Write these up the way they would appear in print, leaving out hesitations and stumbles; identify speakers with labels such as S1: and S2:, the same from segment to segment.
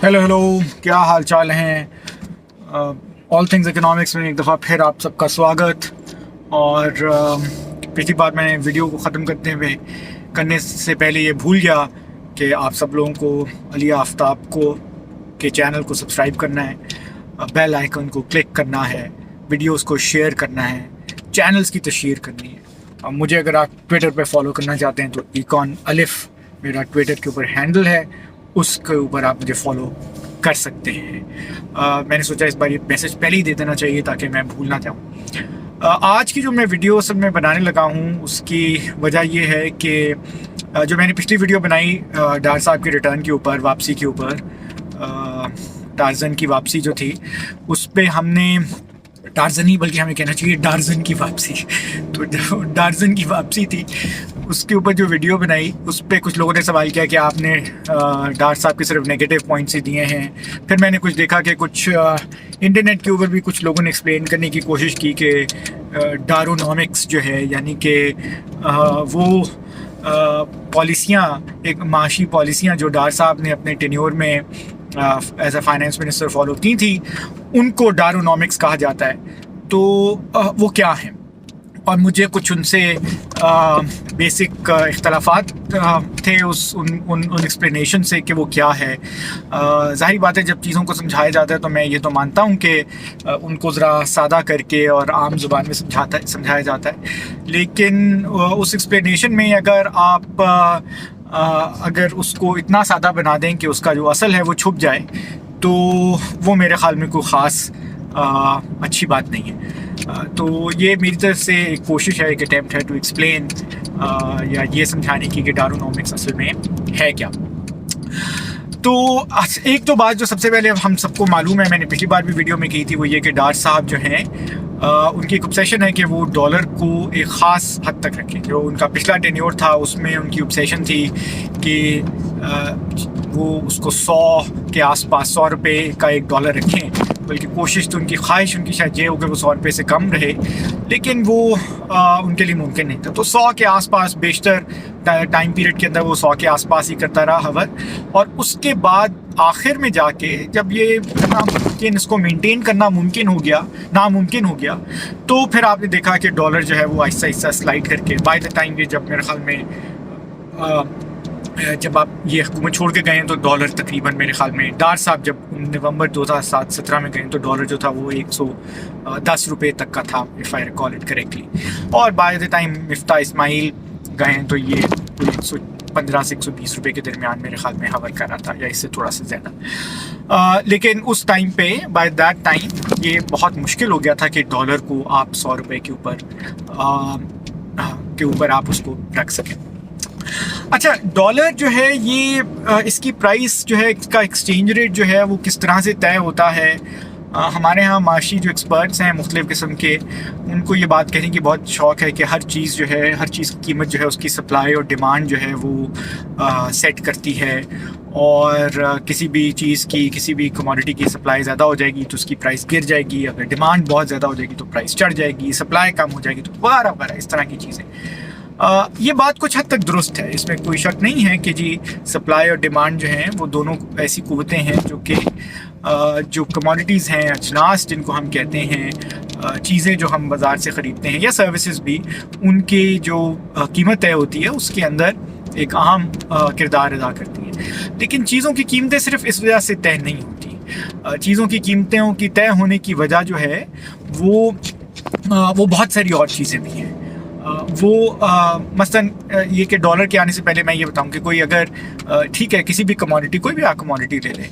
S1: Hello hello, क्या हाल चाल हैं। ऑल थिंग्स इकोनॉमिक्स में एक दफ़ा फिर आप सबका स्वागत। और पिछली बार मैंने वीडियो को ख़त्म करने से पहले ये भूल गया कि आप सब लोगों को अली आफ्ताब को के चैनल को सब्सक्राइब करना है, बेल आइकन को क्लिक करना है, वीडियोस को शेयर करना है, चैनल्स की तशहीर करनी है। मुझे अगर आप ट्विटर पे फॉलो करना चाहते हैं तो इकॉन अलिफ मेरा ट्विटर के ऊपर हैंडल है, उसके ऊपर आप मुझे फॉलो कर सकते हैं। मैंने सोचा इस बार ये मैसेज पहले ही दे देना चाहिए ताकि मैं भूल ना जाऊँ। आज की जो मैं वीडियो असल में बनाने लगा हूँ उसकी वजह ये है कि जो मैंने पिछली वीडियो बनाई डार साहब के रिटर्न के ऊपर, वापसी के ऊपर, टार्जन की वापसी जो थी उस पर हमने टार्जन ही बल्कि हमें कहना चाहिए डार्जन की वापसी तो डार्जन की वापसी थी, उसके ऊपर जो वीडियो बनाई उस पर कुछ लोगों ने सवाल किया कि आपने डार साहब के सिर्फ नेगेटिव पॉइंट्स ही दिए हैं। फिर मैंने कुछ देखा कि कुछ इंटरनेट के ऊपर भी कुछ लोगों ने एक्सप्लेन करने की कोशिश की कि डारोनॉमिक्स जो है, यानी कि वो पॉलिसियाँ, एक माशी पॉलिसियाँ जो डार साहब ने अपने टेन्योर में as a finance minister follow की थी, उनको डारोनॉमिक्स कहा जाता है। तो वो क्या है, और मुझे कुछ उनसे बेसिक इख्तलाफात थे उन एक्सप्लेनेशन से कि वो क्या है। ज़ाहिर बात है जब चीज़ों को समझाया जाता है तो मैं ये तो मानता हूँ कि उनको ज़रा सादा करके और आम ज़ुबान में समझाया जाता है, लेकिन उस एक्सप्लेनेशन में अगर आप अगर उसको इतना सादा बना दें कि उसका जो असल है वो छुप जाए तो वो मेरे ख़्याल में कोई ख़ास अच्छी बात नहीं है। तो ये मेरी तरफ से एक कोशिश है, एक अटैम्प्ट है टू एक्सप्लेन या ये समझाने की कि डारोनॉमिक्स असल में है क्या। तो एक तो बात जो सबसे पहले हम सबको मालूम है, मैंने पिछली बार भी वीडियो में की थी, वो ये कि डार साहब जो हैं उनकी एक ऑब्सेशन है कि वो डॉलर को एक ख़ास हद तक रखें। जो उनका पिछला टेन्योर था उसमें उनकी ऑब्सेशन थी कि वो उसको 100 के आसपास, 100 रुपये का एक डॉलर रखें, बल्कि कोशिश तो उनकी ख्वाहिश उनकी शायद ये हो कि वो 100 रुपये से कम रहे, लेकिन वो उनके लिए मुमकिन नहीं था। तो 100 के आसपास बेशतर टाइम पीरियड के अंदर वो 100 के आसपास ही करता रहा हवर, और उसके बाद आखिर में जाके जब ये इसको मेंटेन करना नामुमकिन हो गया, तो फिर आपने देखा कि डॉलर जो है वो आहिस्ता आहिस्ता स्लाइड करके बाय द टाइम ये जब मेरे ख्याल में जब आप ये हुकूमत छोड़ के गए हैं तो डॉलर तकरीबन मेरे ख्याल में डार साहब जब नवंबर 2017 में गए तो डॉलर जो था वो 110 रुपये तक का था, if I recall it correctly. और by the time Miftah Ismail गए हैं तो ये 115 से 120 रुपये के दरमियान मेरे ख्याल में हवर कर रहा था, या इससे थोड़ा सा ज़्यादा। लेकिन उस टाइम पे बाय दैट टाइम ये बहुत मुश्किल हो गया था कि डॉलर को आप 100 रुपये के ऊपर आप उसको रख सकें। अच्छा, डॉलर जो है ये इसकी प्राइस जो है, इसका एक्सचेंज रेट जो है वो किस तरह से तय होता है। हमारे यहाँ माशी जो एक्सपर्ट्स हैं मुख्तलिफ़ किस्म के, उनको ये बात कहने की बहुत शौक़ है कि हर चीज़ जो है, हर चीज़ की कीमत जो है उसकी सप्लाई और डिमांड जो है वो सेट करती है। और किसी भी चीज़ की, किसी भी कमोडिटी की सप्लाई ज़्यादा हो जाएगी तो उसकी प्राइस गिर जाएगी, अगर डिमांड बहुत ज़्यादा हो जाएगी तो प्राइस चढ़ जाएगी, सप्लाई कम हो जाएगी तो वगैरह वगैरह इस तरह की चीज़ें। ये बात कुछ हद तक दुरुस्त है, इसमें कोई शक नहीं है कि जी सप्लाई और डिमांड जो हैं वो दोनों ऐसी क़ुव्वतें हैं जो कि जो कमोडिटीज़ हैं, अजनास जिनको हम कहते हैं, चीज़ें जो हम बाज़ार से ख़रीदते हैं या सर्विसेज भी, उनकी जो कीमत तय होती है उसके अंदर एक अहम किरदार अदा करती हैं। लेकिन चीज़ों की कीमतें सिर्फ इस वजह से तय नहीं होती। चीज़ों की कीमतों की तय होने की वजह जो है वो बहुत सारी और चीज़ें भी हैं। मसलन ये कि डॉलर के आने से पहले मैं ये बताऊं कि कोई अगर ठीक है किसी भी कमोडिटी, कोई भी आप कमोडिटी ले लें,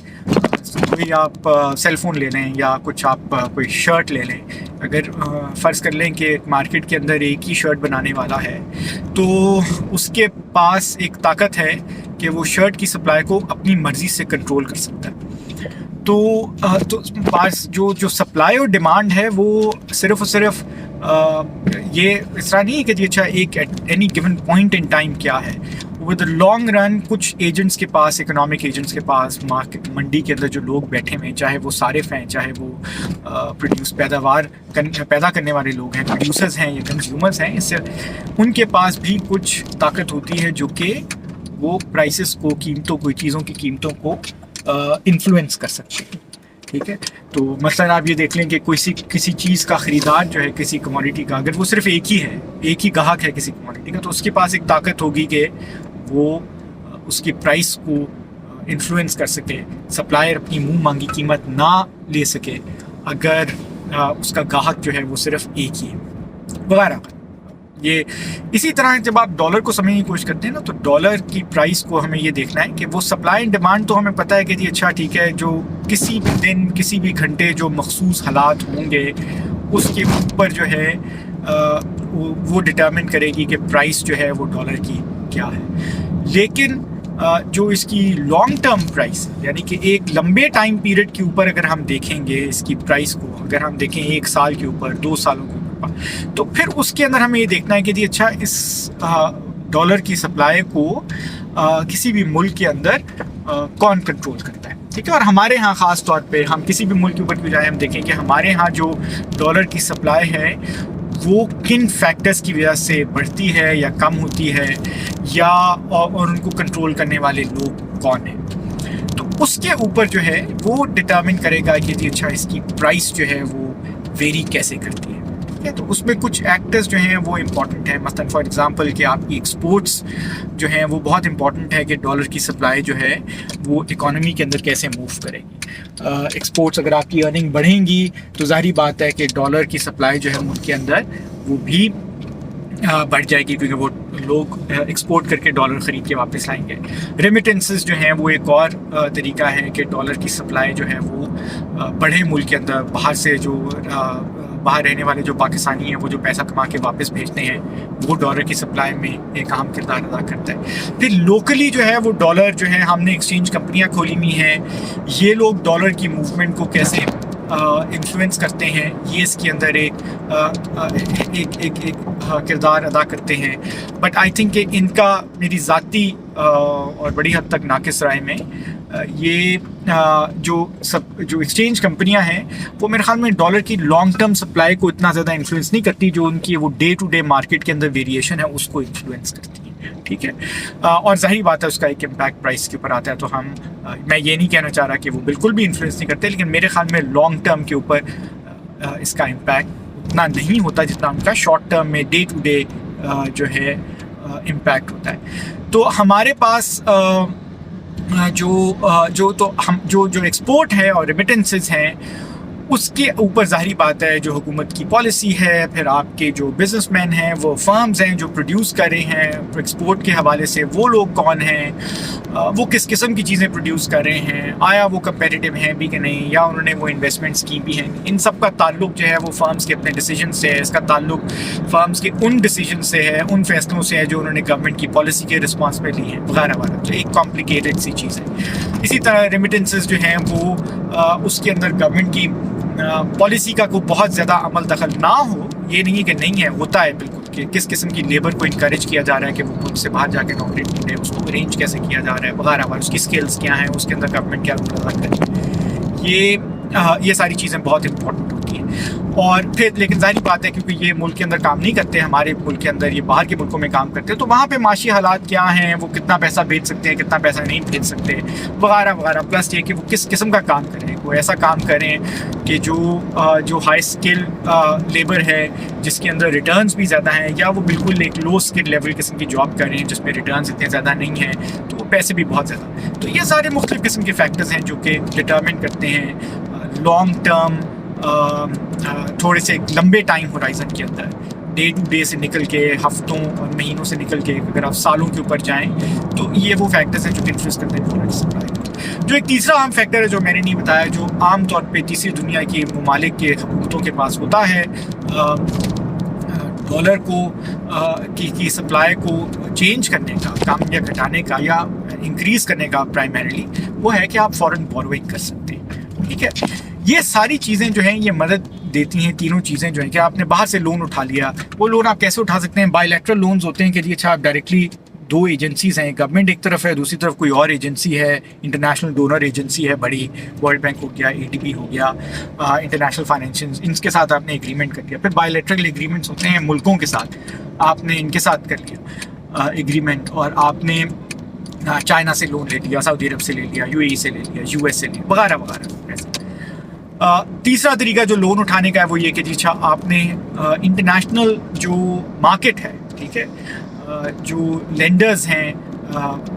S1: कोई आप सेल फ़ोन ले लें या कुछ आप कोई शर्ट ले लें, अगर फ़र्ज़ कर लें कि मार्केट के अंदर एक ही शर्ट बनाने वाला है तो उसके पास एक ताकत है कि वो शर्ट की सप्लाई को अपनी मर्ज़ी से कंट्रोल कर सकता है। तो पास जो सप्लाई और डिमांड है वो सिर्फ़ और सिर्फ ये इस तरह नहीं है कि जी अच्छा एक any given point in time क्या है। विद द लॉन्ग रन कुछ एजेंट्स के पास, इकोनॉमिक एजेंट्स के पास, मार्केट मंडी के अंदर जो लोग बैठे हुए हैं, चाहे वो सारिफ हैं, चाहे वो पैदा करने वाले लोग हैं, प्रोड्यूसर्स हैं या कंज्यूमर्स हैं, इससे उनके पास भी कुछ ताकत होती है जो कि वो प्राइसेस को, कीमतों को, चीज़ों की कीमतों को इन्फ्लुएंस कर सकते हैं। ठीक है, तो मसलन आप ये देख लें कि किसी चीज़ का ख़रीदार जो है, किसी कमोडिटी का, अगर वो सिर्फ एक ही ग्राहक है किसी कमोडिटी का, तो उसके पास एक ताकत होगी कि वो उसकी प्राइस को इन्फ्लुएंस कर सके, सप्लायर अपनी मुंह मांगी कीमत ना ले सके अगर उसका ग्राहक जो है वो सिर्फ एक ही है वगैरह। ये इसी तरह जब आप डॉलर को समझने की कोशिश करते हैं ना, तो डॉलर की प्राइस को हमें ये देखना है कि वो सप्लाई एंड डिमांड तो हमें पता है कि जी अच्छा ठीक है, जो किसी भी दिन किसी भी घंटे जो मखसूस हालात होंगे उसके ऊपर जो है वो डिटर्मिन करेगी कि प्राइस जो है वो डॉलर की क्या है। लेकिन जो इसकी लॉन्ग टर्म प्राइस, यानी कि एक लंबे टाइम पीरियड के ऊपर अगर हम देखेंगे इसकी प्राइस को, अगर हम देखें 1 साल के ऊपर, 2 सालों के ऊपर, तो फिर उसके अंदर हमें ये देखना है कि जी अच्छा इस डॉलर की सप्लाई को किसी भी मुल्क के अंदर कौन कंट्रोल करता है। ठीक है, और हमारे यहाँ ख़ास तौर पे हम किसी भी मुल्क के ऊपर क्यों जाए, हम देखें कि हमारे यहाँ जो डॉलर की सप्लाई है वो किन फैक्टर्स की वजह से बढ़ती है या कम होती है, या और उनको कंट्रोल करने वाले लोग कौन हैं। तो उसके ऊपर जो है वो डिटर्मिन करेगा कि जी अच्छा इसकी प्राइस जो है वो वेरी कैसे करती है। ठीक है, तो उसमें कुछ एक्टर्स जो हैं वो इम्पॉर्टेंट हैं। मसलन फॉर एग्जांपल कि आपकी एक्सपोर्ट्स जो हैं वो बहुत इंपॉर्टेंट है कि डॉलर की सप्लाई जो है वो इकोनॉमी के अंदर कैसे मूव करेगी। एक्सपोर्ट्स अगर आपकी अर्निंग बढ़ेंगी तो जाहिर बात है कि डॉलर की सप्लाई जो है मुल्क के अंदर वो भी बढ़ जाएगी, क्योंकि वो लोग एक्सपोर्ट करके डॉलर ख़रीद के वापस लाएंगे। रेमिटेंसेस जो हैं वो एक और तरीका है कि डॉलर की सप्लाई जो है वो बढ़े मुल्क के अंदर। बाहर से जो बाहर रहने वाले जो पाकिस्तानी हैं वो जो पैसा कमा के वापस भेजते हैं वो डॉलर की सप्लाई में एक अहम किरदार अदा करता है। फिर लोकली जो है वो डॉलर जो है, हमने एक्सचेंज कंपनियां खोली हुई हैं, ये लोग डॉलर की मूवमेंट को कैसे इन्फ्लुएंस करते हैं, ये इसके अंदर एक किरदार अदा करते हैं। बट आई थिंक कि इनका मेरी ज़ाती और बड़ी हद तक नाकिस राय में ये जो एक्सचेंज कंपनियां हैं वो मेरे ख्याल में डॉलर की लॉन्ग टर्म सप्लाई को इतना ज़्यादा इन्फ्लुएंस नहीं करती, जो उनकी वो डे टू डे मार्केट के अंदर वेरिएशन है उसको इन्फ्लुएंस करती है। ठीक है, और जाहिर बात है उसका एक इम्पैक्ट प्राइस के ऊपर आता है। तो मैं ये नहीं कहना चाह रहा कि वो बिल्कुल भी इन्फ्लुएंस नहीं करते, लेकिन मेरे ख्याल में लॉन्ग टर्म के ऊपर इसका इम्पैक्ट उतना नहीं होता जितना उनका शॉर्ट टर्म में डे टू डे जो है इम्पैक्ट होता है। तो हमारे पास जो एक्सपोर्ट है और रेमिटेंसेस हैं उसके ऊपर जाहिर बात है जो हुकूमत की पॉलिसी है, फिर आपके जो बिजनेसमैन हैं, वो फर्म्स हैं जो प्रोड्यूस कर रहे हैं एक्सपोर्ट के हवाले से, वो लोग कौन हैं, वो किस किस्म की चीज़ें प्रोड्यूस कर रहे हैं, आया वो कंपेटिटिव हैं भी कि नहीं, या उन्होंने वो इन्वेस्टमेंट्स की भी हैं। इन सब का ताल्लुक जो है वो फर्म्स के अपने डिसीजन से है, इसका ताल्लुक फर्म्स के उन डिसीजन से है, उन फैसलों से है जो उन्होंने गवर्नमेंट की पॉलिसी के रिस्पॉन्स में ली है वगैरह वगैरह। तो एक कॉम्प्लिकेटेड सी चीज़ है। इसी तरह रेमिटेंसेस जो हैं वो उसके अंदर गवर्नमेंट की पॉलिसी का कोई बहुत ज़्यादा अमल दखल ना हो, ये नहीं है कि नहीं है, होता है बिल्कुल, कि किस किस्म की लेबर को इनकरेज किया जा रहा है कि वो मुल्क से बाहर जाके नौकरी ढूंढे, उसको अरेंज कैसे किया जा रहा है वगैरह वगैरह, उसकी स्किल्स क्या हैं, उसके अंदर गवर्नमेंट क्या रोल अदा करे, ये सारी चीज़ें बहुत इंपॉर्टेंट होती हैं। और फिर लेकिन जाहिर बात है क्योंकि ये मुल्क के अंदर काम नहीं करते, हमारे मुल्क के अंदर ये बाहर के मुल्कों में काम करते हैं, तो वहाँ पे माशी हालात क्या हैं, वो कितना पैसा भेज सकते हैं, कितना पैसा नहीं भेज सकते वगैरह वगैरह। प्लस ये कि वो किस किस्म का काम करें, वो ऐसा काम करें कि जो हाई स्किल लेबर है जिसके अंदर रिटर्न्स भी ज़्यादा हैं, या वो बिल्कुल एक लो स्किल लेवल किस्म की जॉब करें जिसमें रिटर्न्स इतने ज़्यादा नहीं हैं तो वो पैसे भी बहुत ज़्यादा। तो ये सारे मुख्तलिफ किस्म के फैक्टर्स हैं जो कि डिटर्मिन करते हैं लॉन्ग टर्म थोड़े से लंबे टाइम होराइजन के अंदर, डे टू डे से निकल के, हफ्तों और महीनों से निकल के अगर आप सालों के ऊपर जाएं तो ये वो फैक्टर्स हैं जो इन्फ्लुएंस करते हैं डॉलर की सप्लाई। जो एक तीसरा अहम फैक्टर है जो मैंने नहीं बताया, जो आम तौर पे तीसरी दुनिया के ममालिक के हुकूमतों के पास होता है डॉलर को की सप्लाई को चेंज करने का, कम या घटाने का या इंक्रीज़ करने का प्राइमरीली, वो है कि आप फॉरेन बोरोइंग कर सकते हैं। ठीक है, ये सारी चीज़ें जो हैं ये मदद देती हैं, तीनों चीज़ें जो हैं कि आपने बाहर से लोन उठा लिया, वो लोन आप कैसे उठा सकते हैं, बायलैटरल लोन्स होते हैं कि अच्छा आप डायरेक्टली दो एजेंसीज़ हैं, गवर्नमेंट एक तरफ है, दूसरी तरफ कोई और एजेंसी है, इंटरनेशनल डोनर एजेंसी है बड़ी, वर्ल्ड बैंक हो गया, ADB हो गया, इंटरनेशनल फाइनेंशियल, इनके साथ आपने एग्रीमेंट कर लिया। फिर बायलैटरल एग्रीमेंट्स होते हैं मुल्कों के साथ, आपने इनके साथ कर लिया एग्रीमेंट, और आपने चाइना से लोन ले लिया, सऊदी अरब से ले लिया, यूएई से ले लिया, यूएस से ले लिया, वगैरह वगैरह ऐसे। तीसरा तरीका जो लोन उठाने का है वो ये कि जी अच्छा आपने इंटरनेशनल जो मार्केट है, ठीक है, जो लेंडर्स हैं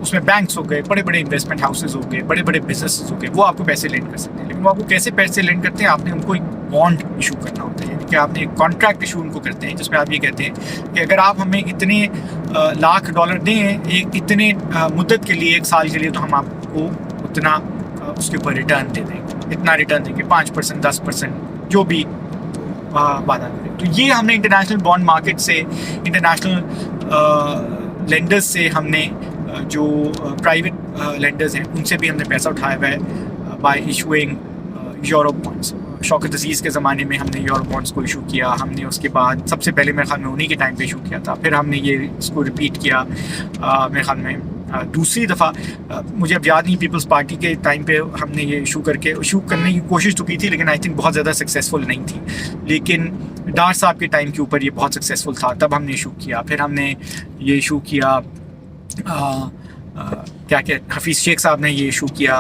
S1: उसमें बैंक्स हो गए, बड़े बड़े इन्वेस्टमेंट हाउसेज हो गए, बड़े बड़े बिजनेसेस हो गए, वो आपको पैसे लेंड कर सकते हैं। लेकिन वो आपको कैसे पैसे लेंड करते हैं, आपने उनको एक बॉन्ड इशू करना होता है, यानी कि आपने एक कॉन्ट्रैक्ट इशू उनको करते हैं जिसमें आप ये कहते हैं कि अगर आप हमें इतने लाख डॉलर दें एक इतने मुद्दत के लिए, 1 साल के लिए, तो हम आपको उतना उसके ऊपर रिटर्न दे देंगे, इतना रिटर्न देंगे, 5%, 10%, जो भी वादा करें। तो ये हमने इंटरनेशनल बॉन्ड मार्केट से, इंटरनेशनल लेंडर्स से, हमने जो प्राइवेट लेंडर्स हैं उनसे भी हमने पैसा उठाया हुआ है by issuing euro bonds. Shaukat Aziz के ज़माने में हमने यूरो बॉन्ड्स को इशू किया, हमने उसके बाद सबसे पहले मेरे ख्याल में उन्हीं के टाइम पे इशू किया था, फिर हमने ये इसको रिपीट किया मेरे ख्याल में दूसरी दफ़ा, मुझे अब याद नहीं, पीपल्स पार्टी के टाइम पे हमने ये इशू करने की कोशिश तो की थी, लेकिन आई थिंक बहुत ज़्यादा सक्सेसफुल नहीं थी। लेकिन डार साहब के टाइम के ऊपर ये बहुत सक्सेसफुल था, तब हमने इशू किया। फिर हमने ये इशू किया, क्या हफीज़ शेख साहब ने ये इशू किया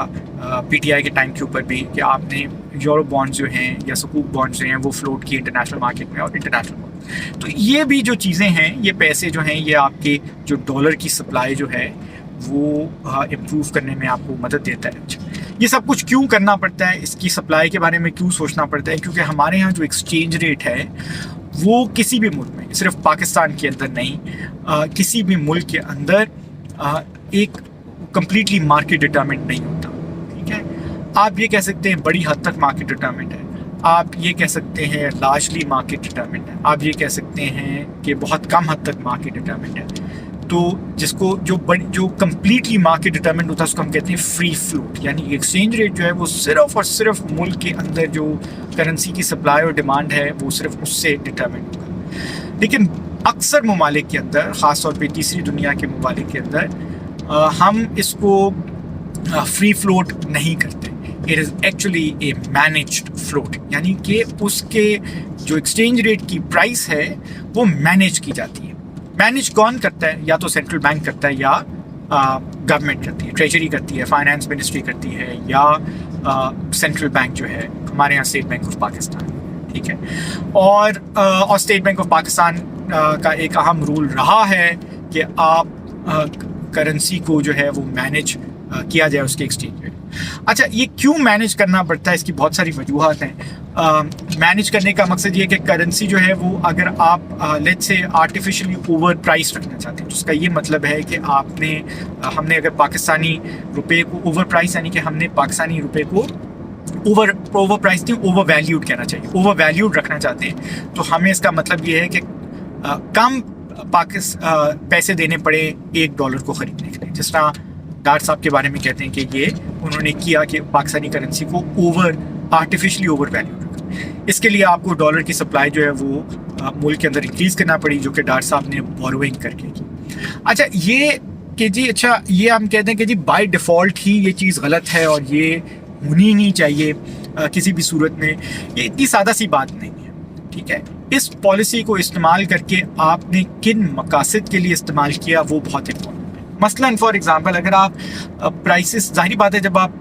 S1: पीटीआई के टाइम के ऊपर भी, कि आपने यूरो बॉन्ड्स जो हैं या सकूक बॉन्ड्स जो हैं वो फ्लोट किए इंटरनेशनल मार्केट में और इंटरनेशनल। तो ये भी जो चीज़ें हैं, ये पैसे जो हैं, ये आपके जो डॉलर की सप्लाई जो है वो इम्प्रूव करने में आपको मदद देता है। अच्छा, ये सब कुछ क्यों करना पड़ता है, इसकी सप्लाई के बारे में क्यों सोचना पड़ता है? क्योंकि हमारे यहाँ जो एक्सचेंज रेट है वो किसी भी मुल्क में, सिर्फ पाकिस्तान के अंदर नहीं, किसी भी मुल्क के अंदर एक कम्प्लीटली मार्केट डिटरमिनेंट नहीं होता। ठीक है, आप ये कह सकते हैं बड़ी हद तक मार्केट डिटरमिनेंट है, आप ये कह सकते हैं लार्जली मार्केट डिटरमिनेंट है, आप ये कह सकते हैं कि बहुत कम हद तक मार्केट डिटरमिनेंट है। तो जिसको जो कम्प्लीटली मार्केट डिटरमिनेंट होता है उसको हम कहते हैं फ्री फ्लोट, यानी एक्सचेंज रेट जो है वो सिर्फ और सिर्फ मुल्क के अंदर जो करेंसी की सप्लाई और डिमांड है वो सिर्फ उससे डिटरमिनेंट होगा। लेकिन अक्सर ममालिक के अंदर, ख़ास तौर पे तीसरी दुनिया के ममालिक के अंदर, हम इसको फ्री फ्लोट नहीं करते। It is actually A managed float, यानी कि उसके जो एक्सचेंज रेट की प्राइस है वो मैनेज की जाती है। मैनेज कौन करता है? या तो सेंट्रल बैंक करता है या गवर्नमेंट करती है, ट्रेजरी करती है, फाइनेंस मिनिस्ट्री करती है, या सेंट्रल बैंक जो है हमारे यहाँ स्टेट बैंक ऑफ पाकिस्तान। ठीक है, और स्टेट बैंक ऑफ पाकिस्तान का एक अहम रूल रहा है कि आप करेंसी को जो है वो मैनेज किया जाए, उसके एक्सचेंज रेट। अच्छा, ये क्यों मैनेज करना पड़ता है? इसकी बहुत सारी वजूहत हैं। मैनेज करने का मकसद ये है कि करेंसी जो है वो, अगर आप let's say artificially over price रखना चाहते हैं, जिसका ये मतलब है कि हमने अगर पाकिस्तानी रुपए को ओवर प्राइस, यानी कि हमने पाकिस्तानी रुपए को ओवर प्राइस नहीं, ओवर वैल्यूड कहना चाहिए, ओवर वैल्यूड रखना चाहते हैं, तो हमें इसका मतलब ये है कि कम पैसे देने पड़े $1 को ख़रीदने के लिए। जिस तरह डार साहब के बारे में कहते हैं कि ये उन्होंने किया कि पाकिस्तानी करेंसी को आर्टिफिशियली ओवर वैल्यू रखा। इसके लिए आपको डॉलर की सप्लाई जो है वो मुल्क के अंदर इंक्रीज़ करना पड़ी, जो कि डार साहब ने बोरोइंग करके की। अच्छा, ये हम कहते हैं कि जी बाय डिफ़ॉल्ट ही ये चीज़ गलत है और ये होनी नहीं चाहिए किसी भी सूरत में। ये इतनी सादा सी बात नहीं है। ठीक है, इस पॉलिसी को इस्तेमाल करके आपने किन मकासद के लिए इस्तेमाल किया वो बहुत इंपॉर्टेंट है। मसलन फॉर एग्जांपल, अगर आप प्राइसेस, जाहिर बात है जब आप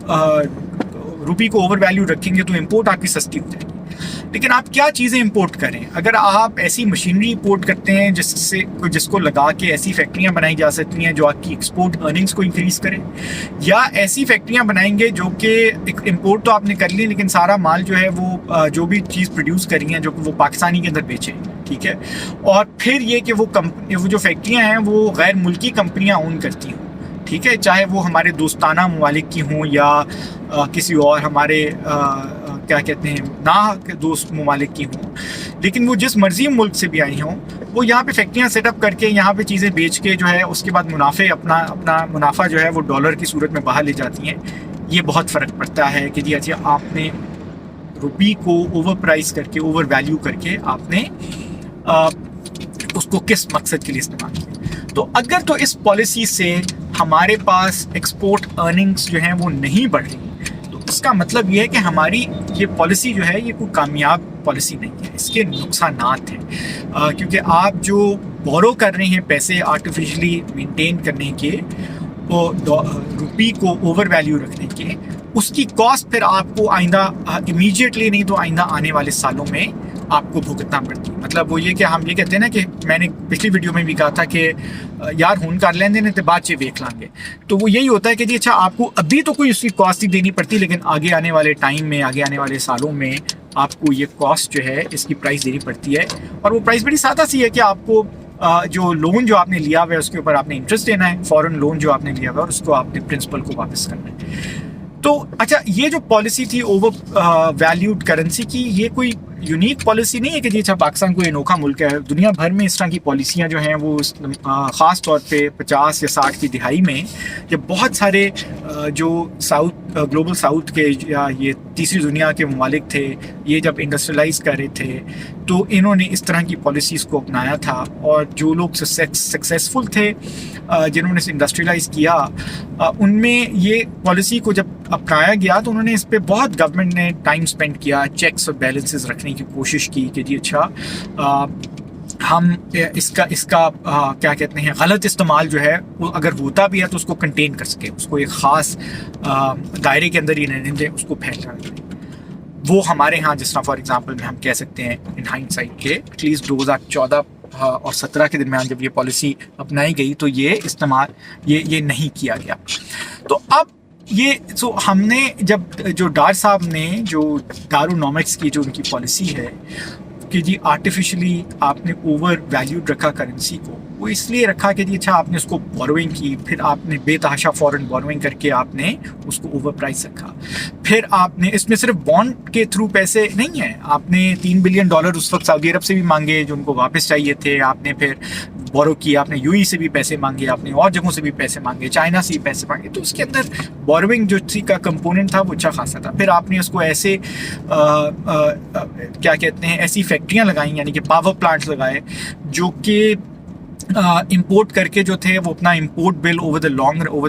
S1: रुपये को ओवर वैल्यू रखेंगे तो इंपोर्ट आपकी सस्ती हो जाएगी। लेकिन आप क्या चीज़ें इंपोर्ट करें? अगर आप ऐसी मशीनरी इंपोर्ट करते हैं जिसको लगा के ऐसी फैक्ट्रियां बनाई जा सकती हैं जो आपकी एक्सपोर्ट अर्निंग्स को इंक्रीज़ करें, या ऐसी फैक्ट्रियां बनाएंगे जो कि इंपोर्ट तो आपने कर ली लेकिन सारा माल जो है वो जो भी चीज़ प्रोड्यूस करी हैं जो वो पाकिस्तानी के अंदर बेचें। ठीक है, और फिर ये कि वो जो फैक्ट्रियाँ हैं वो गैर मुल्की कंपनियाँ ओन करती हों। ठीक है, चाहे वो हमारे दोस्ताना ममालिक की हों या किसी और हमारे क्या कहते हैं ना दोस्त ममालिक की हों, लेकिन वो जिस मर्जी मुल्क से भी आई हों, वो यहाँ पे फैक्ट्रियाँ सेटअप करके यहाँ पे चीज़ें बेच के जो है उसके बाद अपना मुनाफा जो है वो डॉलर की सूरत में बाहर ले जाती हैं। ये बहुत फ़र्क पड़ता है कि जी अच्छा, आपने रुपये को ओवर प्राइस करके, ओवर वैल्यू करके आपने उसको किस मकसद के लिए इस्तेमाल किया। तो अगर तो इस पॉलिसी से हमारे पास एक्सपोर्ट अर्निंग्स जो हैं वो नहीं बढ़ रही, तो इसका मतलब ये है कि हमारी ये पॉलिसी जो है ये कोई कामयाब पॉलिसी नहीं है, इसके नुकसानात हैं। क्योंकि आप जो बोरो कर रहे हैं पैसे आर्टिफिशियली मेंटेन करने के, रुपी को ओवर वैल्यू रखने के, उसकी कॉस्ट फिर आपको आइंदा इमीडिएटली नहीं तो आइंदा आने वाले सालों में आपको भुगतना पड़ती है। मतलब वो ये कि हम ये कहते हैं ना कि मैंने पिछली वीडियो में भी कहा था कि यार हुन कर लेंदे ने ते बाद च देख लांगे, तो वो यही होता है कि जी अच्छा आपको अभी तो कोई उसकी कॉस्ट ही देनी पड़ती, लेकिन आगे आने वाले टाइम में, आगे आने वाले सालों में आपको ये कॉस्ट जो है इसकी प्राइस देनी पड़ती है। और वो प्राइस बड़ी सादा सी है कि आपको जो लोन जो आपने लिया हुआ है उसके ऊपर आपने इंटरेस्ट देना है, फॉरेन लोन जो आपने लिया हुआ है और उसको आपने प्रिंसिपल को वापस करना है। तो अच्छा, ये जो पॉलिसी थी ओवर वैल्यूड करेंसी की, ये कोई यूनिक पॉलिसी नहीं है कि जी अच्छा पाकिस्तान कोई अनोखा मुल्क है। दुनिया भर में इस तरह की पॉलिसियाँ जो हैं वो ख़ास तौर पे 50 या 60 की दिहाई में, जब बहुत सारे जो ग्लोबल साउथ के या ये तीसरी दुनिया के ममालिक थे, ये जब इंडस्ट्रियलाइज कर रहे थे, तो इन्होंने इस तरह की पॉलिसीज़ को अपनाया था। और जो लोग सक्सेसफुल थे जिन्होंने इसे इंडस्ट्रियलाइज किया, उनमें ये पॉलिसी को जब अपनाया गया तो उन्होंने इस पर बहुत, गवर्नमेंट ने टाइम स्पेंड किया, चेक्स और बैलेंसेस रखने की कोशिश की कि जी अच्छा हम इसका क्या कहते हैं गलत इस्तेमाल जो है वो अगर होता भी है तो उसको कंटेन कर सके, उसको एक ख़ास दायरे के अंदर ही रहने दें, उसको फैलना दें। वो हमारे यहाँ जिस तरह फॉर एग्जांपल में हम कह सकते हैं इन हाइंडसाइट के एटलीस्ट 2014 और 17 के दरमियान जब ये पॉलिसी अपनाई गई तो ये इस्तेमाल ये नहीं किया गया। तो अब ये हमने जब जो डार साहब ने जो दारूनॉमिक्स की जो उनकी पॉलिसी है कि जी आर्टिफिशियली आपने ओवर वैल्यूड रखा करेंसी को, वो इसलिए रखा कि जी अच्छा आपने उसको बोरोइंग की, फिर आपने बेतहाशा फॉरेन बोरोइंग करके आपने उसको ओवर प्राइस रखा, फिर आपने इसमें सिर्फ बॉन्ड के थ्रू पैसे नहीं है, आपने $3 बिलियन उस वक्त सऊदी अरब से भी मांगे जो उनको वापस चाहिए थे, आपने फिर बोरो किया, आपने यूएई से भी पैसे मांगे, आपने और जगहों से भी पैसे मांगे, चाइना से भी पैसे मांगे, तो उसके अंदर बोरोइंग जो थी का कंपोनेंट था वो अच्छा खासा था। फिर आपने उसको ऐसे क्या कहते हैं ऐसी फैक्ट्रियाँ लगाई, यानी कि पावर प्लांट्स लगाए जो कि इंपोर्ट करके जो थे वो अपना import bill over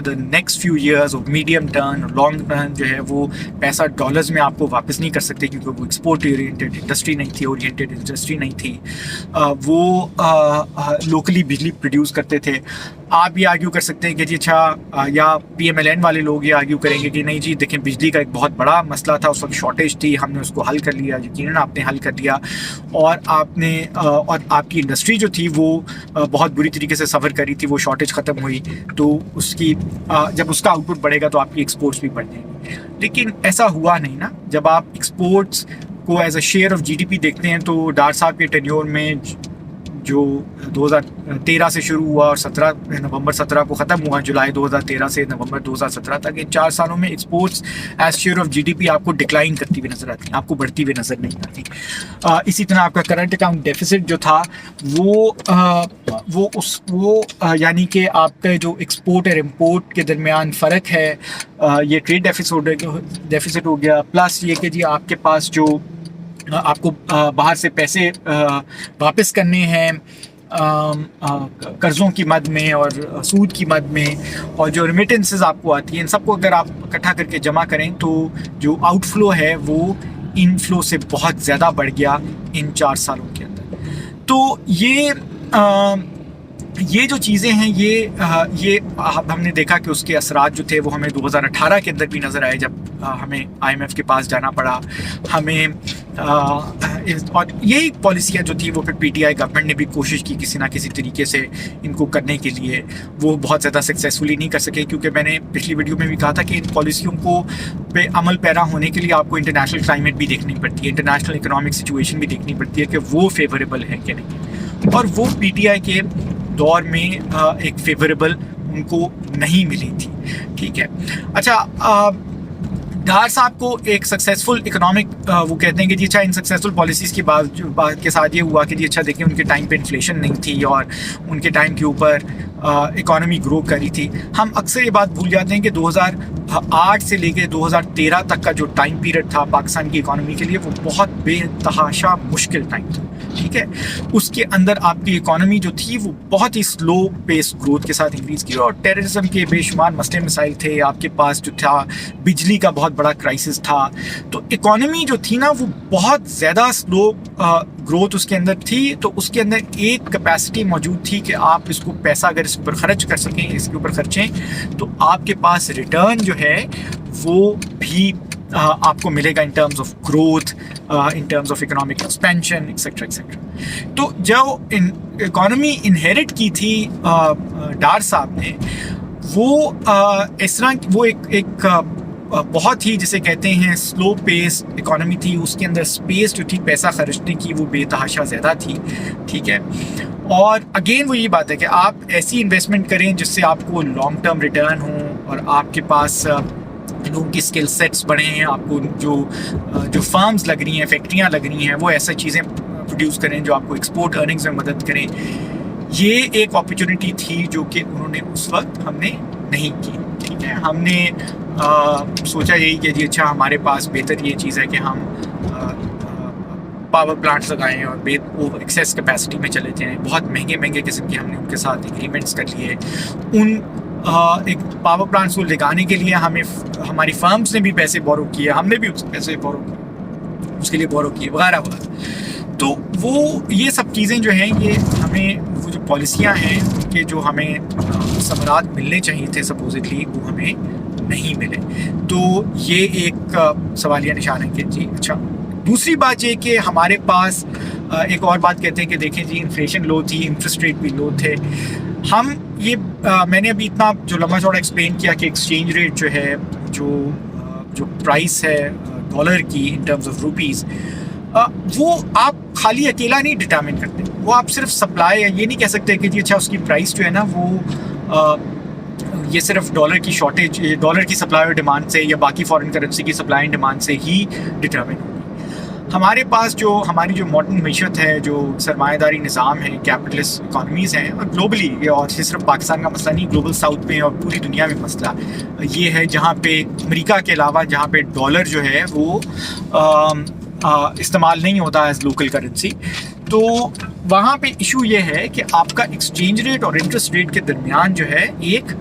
S1: the next few years और मीडियम टर्म और लॉन्ग टर्म जो है वो पैसा डॉलर्स में आपको वापस नहीं कर सकते, क्योंकि वो एक्सपोर्ट ओरिएंटेड इंडस्ट्री नहीं थी, वो लोकली बिजली प्रोड्यूस करते थे। आप ये आर्ग्यू कर सकते हैं कि जी अच्छा, या PMLN वाले लोग ये आर्ग्यू करेंगे कि नहीं जी देखें बिजली का एक बहुत बड़ा मसला था, उस वक्त शॉर्टेज थी, हमने उसको हल कर लिया, यकीनन आपने हल कर लिया, और आपकी इंडस्ट्री जो थी वो बहुत बुरी तरीके से सफ़र करी थी, वो शॉर्टेज ख़त्म हुई तो उसकी जब उसका आउटपुट बढ़ेगा तो आपकी एक्सपोर्ट्स भी बढ़ जाएंगे। लेकिन ऐसा हुआ नहीं ना। जब आप एक्सपोर्ट्स को as a share of GDP देखते हैं तो डार साहब के टेन्योर में जो 2013 से शुरू हुआ और नवंबर 17 को ख़त्म हुआ, जुलाई 2013 से नवंबर 2017 तक, इन 4 सालों में exports as share of GDP आपको डिक्लाइन करती हुई नज़र आती, आपको बढ़ती हुई नज़र नहीं आती। इसी तरह आपका करंट अकाउंट डेफिसिट जो था वो यानी कि आपका जो एक्सपोर्ट और इम्पोर्ट के दरमियान फ़र्क है, ये ट्रेड डेफिसिट हो गया, प्लस ये कि जी आपके पास जो आपको बाहर से पैसे वापस करने हैं कर्ज़ों की मद में और सूद की मद में, और जो रिमिटेंसेस आपको आती हैं, इन सबको अगर आप इकट्ठा करके जमा करें तो जो आउटफ्लो है वो इनफ्लो से बहुत ज़्यादा बढ़ गया इन 4 सालों के अंदर। तो ये जो चीज़ें हैं ये हमने देखा कि उसके असरात जो थे वो हमें 2018 के अंदर भी नज़र आए, जब हमें IMF के पास जाना पड़ा हमें, और यही पॉलिसियाँ जो थी वो फिर PTI गवर्नमेंट ने भी कोशिश की किसी ना किसी तरीके से इनको करने के लिए, वो बहुत ज़्यादा सक्सेसफुली नहीं कर सके, क्योंकि मैंने पिछली वीडियो में भी कहा था कि इन पॉलिसियों को पे अमल पैरा होने के लिए आपको इंटरनेशनल क्लाइमेट भी देखनी पड़ती है, इंटरनेशनल इकोनॉमिक सिचुएशन भी देखनी पड़ती है कि वो फेवरेबल है कि नहीं, और वो PTI के दौर में एक फेवरेबल उनको नहीं मिली थी। ठीक है, अच्छा, डार साहब को एक सक्सेसफुल इकोनॉमिक वो कहते हैं कि जी अच्छा इन सक्सेसफुल पॉलिसीज़ की बात के साथ ये हुआ कि जी अच्छा देखिए उनके टाइम पे इन्फ्लेशन नहीं थी और उनके टाइम के ऊपर इकोनॉमी ग्रो करी थी। हम अक्सर ये बात भूल जाते हैं कि 2008 से लेकर 2013 तक का जो टाइम पीरियड था पाकिस्तान की इकोनॉमी के लिए वो बहुत बेतहाशा मुश्किल टाइम था। ठीक है, उसके अंदर आपकी इकोनॉमी जो थी वो बहुत ही स्लो पेस ग्रोथ के साथ इंक्रीज़ की, और टेररिज्म के बेशुमार मसले मसाइल थे, आपके पास जो था बिजली का बहुत बड़ा क्राइसिस था, तो इकोनॉमी जो थी ना वो बहुत ज़्यादा स्लो ग्रोथ उसके अंदर थी। तो उसके अंदर एक कैपेसिटी मौजूद थी कि आप इसको पैसा अगर इसके ऊपर खर्च कर सकें, इसके ऊपर खर्चें, तो आपके पास रिटर्न जो है वो भी आपको मिलेगा in terms of growth, in terms of economic expansion, etcetera etcetera. तो जो इकोनॉमी इनहेरिट की थी डार साहब ने, वो इस तरह वो एक बहुत ही जिसे कहते हैं स्लो पेस इकोनॉमी थी। उसके अंदर स्पेस जो थी पैसा खर्चने की वो बेतहाशा ज़्यादा थी, ठीक है। और अगेन वो ये बात है कि आप ऐसी इन्वेस्टमेंट करें जिससे आपको लॉन्ग टर्म रिटर्न हो और आपके पास लोगों की स्किल सेट्स बढ़े हैं, आपको जो फार्म्स लग रही हैं, फैक्ट्रियाँ लग रही हैं, वो ऐसा चीज़ें प्रोड्यूस करें जो आपको एक्सपोर्ट अर्निंग्स में मदद करें। ये एक अपॉर्चुनिटी थी जो कि उन्होंने उस वक्त हमने नहीं की, ठीक है। हमने सोचा यही कि जी अच्छा हमारे पास बेहतर ये चीज़ है कि हम पावर प्लांट्स लगाएं और वो एक्सेस कैपेसिटी में चले जाएं। बहुत महंगे महंगे किस्म के हमने उनके साथ एग्रीमेंट्स कर लिए। उन एक पावर प्लांट्स को लगाने के लिए हमें हमारी फर्म्स ने भी पैसे बोरो किए, हमने भी पैसे उसके लिए बोरो किए वगैरह वगैरह। तो वो ये सब चीज़ें जो हैं ये हमें वो जो पॉलिसियाँ हैं उनके जो हमें समरात मिलने चाहिए थे सपोजिटली वो हमें नहीं मिले। तो ये एक सवालिया निशान है कि जी अच्छा। दूसरी बात ये कि हमारे पास एक और बात कहते हैं कि देखें जी इन्फ्लेशन लो थी, इंटरेस्ट रेट भी लो थे। हम ये मैंने अभी इतना जो लंबा चौड़ा एक्सप्लेन किया कि एक्सचेंज रेट जो है जो प्राइस है डॉलर की इन टर्म्स ऑफ रुपीज़, वो आप खाली अकेला नहीं डिटरमिन करते, वो आप सिर्फ सप्लाई है। ये नहीं कह सकते कि जी अच्छा उसकी प्राइस जो है ना वो ये सिर्फ डॉलर की शॉर्टेज, डॉलर की सप्लाई और डिमांड से या बाकी फॉरेन करेंसी की सप्लाई एंड डिमांड से ही डिटरमिन होगी। हमारे पास जो हमारी जो मॉडर्न मीशत है, जो सरमायादारी निज़ाम है, कैपिटलिस्ट इकॉनमीज़ हैं, और ग्लोबली और सिर्फ पाकिस्तान का मसला नहीं, ग्लोबल साउथ में और पूरी दुनिया में मसला ये है जहाँ पे अमेरिका के अलावा जहाँ पे डॉलर जो है वो इस्तेमाल नहीं होता एज लोकल करेंसी। तो वहाँ पे इशू ये है कि आपका एक्सचेंज रेट और इंटरेस्ट रेट के दरमियान जो है एक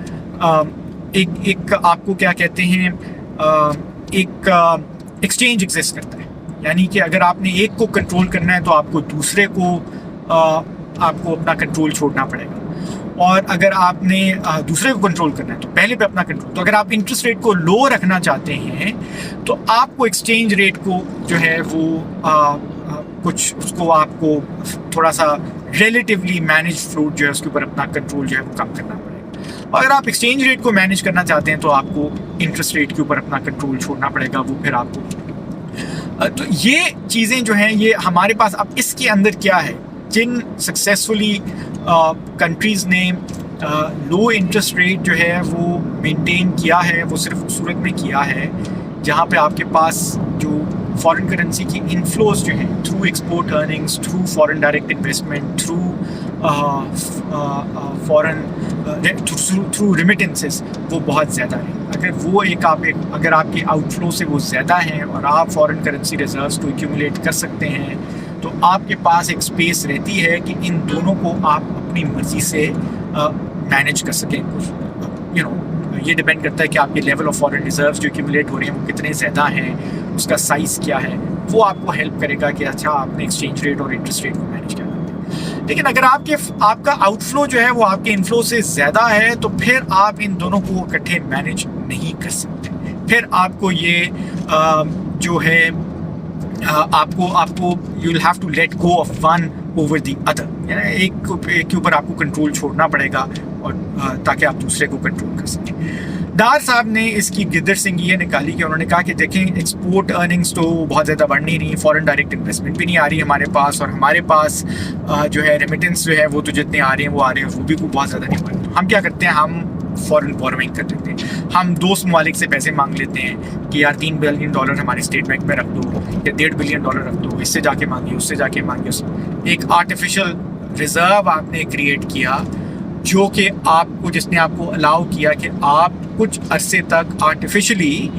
S1: आपको क्या कहते हैं एक एक्सचेंज एग्जिस्ट करता है। यानी कि अगर आपने एक को कंट्रोल करना है तो आपको दूसरे को आपको अपना कंट्रोल छोड़ना पड़ेगा, और अगर आपने दूसरे को कंट्रोल करना है तो पहले पे अपना कंट्रोल। तो अगर आप इंटरेस्ट रेट को लो रखना चाहते हैं तो आपको एक्सचेंज रेट को जो है वो कुछ उसको आपको थोड़ा सा रिलेटिवली मैनेज फ्लोट जो है उसके ऊपर अपना कंट्रोल जो है वो कम करना पड़ेगा। अगर आप एक्सचेंज रेट को मैनेज करना चाहते हैं तो आपको इंटरेस्ट रेट के ऊपर अपना कंट्रोल छोड़ना पड़ेगा, वो फिर आपको। तो ये चीज़ें जो हैं ये हमारे पास अब इसके अंदर क्या है, जिन सक्सेसफुली कंट्रीज़ ने लो इंटरेस्ट रेट जो है वो मेंटेन किया है, वो सिर्फ उस सूरत में किया है जहाँ पे आपके पास जो फॉरेन करेंसी की इनफ्लोज जो हैं through export earnings, through foreign direct investment, through remittances वो बहुत ज़्यादा है। अगर आपके आउटफ्लो से वो ज़्यादा हैं और आप फॉरेन करेंसी रिजर्व्स को एक्यूमुलेट कर सकते हैं तो आपके पास एक स्पेस रहती है कि इन दोनों को आप अपनी मर्ज़ी से मैनेज कर सकें। ये डिपेंड करता है कि आपके लेवल ऑफ फॉरेन रिजर्व्स जो एक्यूमुलेट हो रहे हैं वो कितने ज़्यादा हैं, उसका साइज़ क्या है, वो आपको हेल्प करेगा कि अच्छा आपने एक्सचेंज रेट और इंटरेस्ट रेट को मैनेज करना है। लेकिन अगर आपका आउटफ्लो जो है वो आपके इनफ्लो से ज़्यादा है तो फिर आप इन दोनों को इकट्ठे मैनेज नहीं कर सकते। फिर आपको ये जो है आपको you will have to let go of one over the other. एक के ऊपर आपको कंट्रोल छोड़ना पड़ेगा और ताकि आप दूसरे को कंट्रोल कर सकें। डार साहब ने इसकी गिद्दर सिंगी ये निकाली कि उन्होंने कहा कि देखें एक्सपोर्ट अर्निंग्स तो बहुत ज़्यादा बढ़ नहीं रही, फॉरेन डायरेक्ट इन्वेस्टमेंट भी नहीं आ रही हमारे पास, और हमारे पास जो है रेमिटेंस जो है वो तो जितने आ रहे हैं वो भी बहुत ज़्यादा नहीं बढ़ रही। हम क्या करते हैं, हम फॉरेन बोरोइंग कर देते हैं। हम दोस्त ममालिक से पैसे मांग लेते हैं कि यार $3 बिलियन हमारे स्टेट बैंक में रख दो या $1.5 बिलियन रख दो, इससे जाके मांगिए उससे जाके मांगिए। एक आर्टिफिशियल रिजर्व आपने क्रिएट किया जो कि जिसने आपको अलाउ किया कि आप कुछ अरसे तक आर्टिफिशियली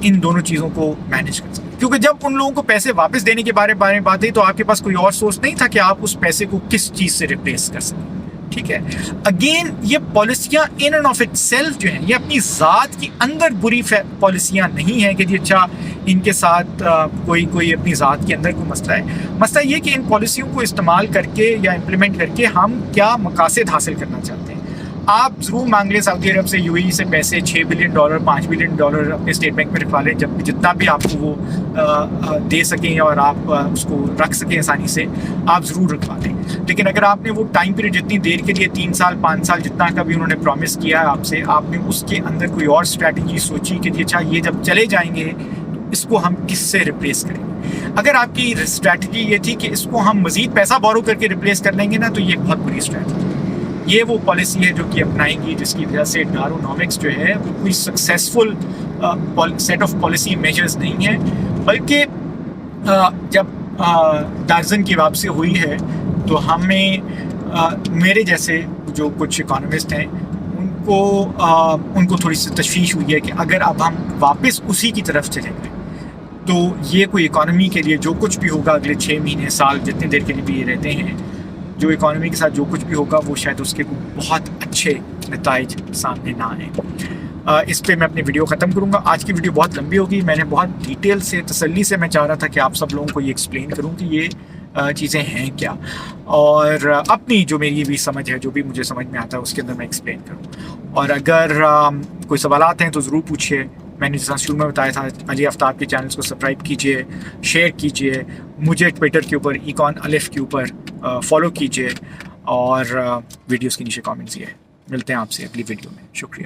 S1: इन दोनों चीज़ों को मैनेज कर सकें। क्योंकि जब उन लोगों को पैसे वापस देने के बारे में बात आई तो आपके पास कोई और सोर्स नहीं था कि आप उस पैसे को किस चीज़ से रिप्लेस कर सकें। ठीक है। अगेन ये पॉलिसियाँ in and of it self जो हैं, ये अपनी ज़ात के अंदर बुरी पॉलिसियाँ नहीं हैं कि जी अच्छा इनके साथ कोई अपनी ज़ात के अंदर कोई मसला है। मसला ये कि इन पॉलिसियों को इस्तेमाल करके या इम्प्लीमेंट करके हम क्या मकासद हासिल करना चाहते हैं। आप ज़रूर मांग लें सऊदी अरब से, यूएई से पैसे $6 बिलियन, $5 बिलियन अपने स्टेट बैंक में रखवा लें, जब जितना भी आपको वो दे सकें और आप उसको रख सकें आसानी से, आप ज़रूर रखवा लें। लेकिन अगर आपने वो टाइम पीरियड जितनी देर के लिए 3 साल 5 साल जितना का भी उन्होंने प्रॉमिस किया है आपसे, आपने उसके अंदर कोई और स्ट्रैटेजी सोची कि अच्छा ये जब चले जाएंगे तो इसको हम किससे रिप्लेस करेंगे। अगर आपकी स्ट्रैटेजी ये थी कि इसको हम मज़ीद पैसा बोरो करके रिप्लेस कर लेंगे ना, तो ये बहुत बुरी स्ट्रैटेजी। ये वो पॉलिसी है जो कि अपनाएंगी जिसकी वजह से डारोनॉमिक्स जो है वो कोई successful set of policy measures नहीं है, बल्कि जब डार्जन की वापसी हुई है तो हमें मेरे जैसे जो कुछ इकोनॉमिस्ट हैं उनको थोड़ी सी तशवीश हुई है कि अगर अब हम वापस उसी की तरफ चलेंगे तो ये कोई इकॉनमी के लिए जो कुछ भी होगा अगले 6 महीने साल जितनी देर के लिए भी ये रहते हैं, जो इकॉनमी के साथ जो कुछ भी होगा वो शायद उसके बहुत अच्छे नताइज सामने ना आए। इस पे मैं अपनी वीडियो ख़त्म करूँगा। आज की वीडियो बहुत लंबी होगी। मैंने बहुत डिटेल से तसल्ली से मैं चाह रहा था कि आप सब लोगों को ये एक्सप्लेन करूँ कि ये चीज़ें हैं क्या, और अपनी जो मेरी भी समझ है, जो भी मुझे समझ में आता है उसके अंदर मैं एक्सप्लेन करूँ। और अगर कोई सवालात हैं तो ज़रूर पूछिए। मैंने जैसा शुरू में बताया था, अली आफ्ताब के चैनल्स को सब्सक्राइब कीजिए, शेयर कीजिए, मुझे ट्विटर के ऊपर इकॉन अलिफ के ऊपर फॉलो कीजिए, और वीडियोस के नीचे कमेंट्स दिए। मिलते हैं आपसे अगली वीडियो में। शुक्रिया।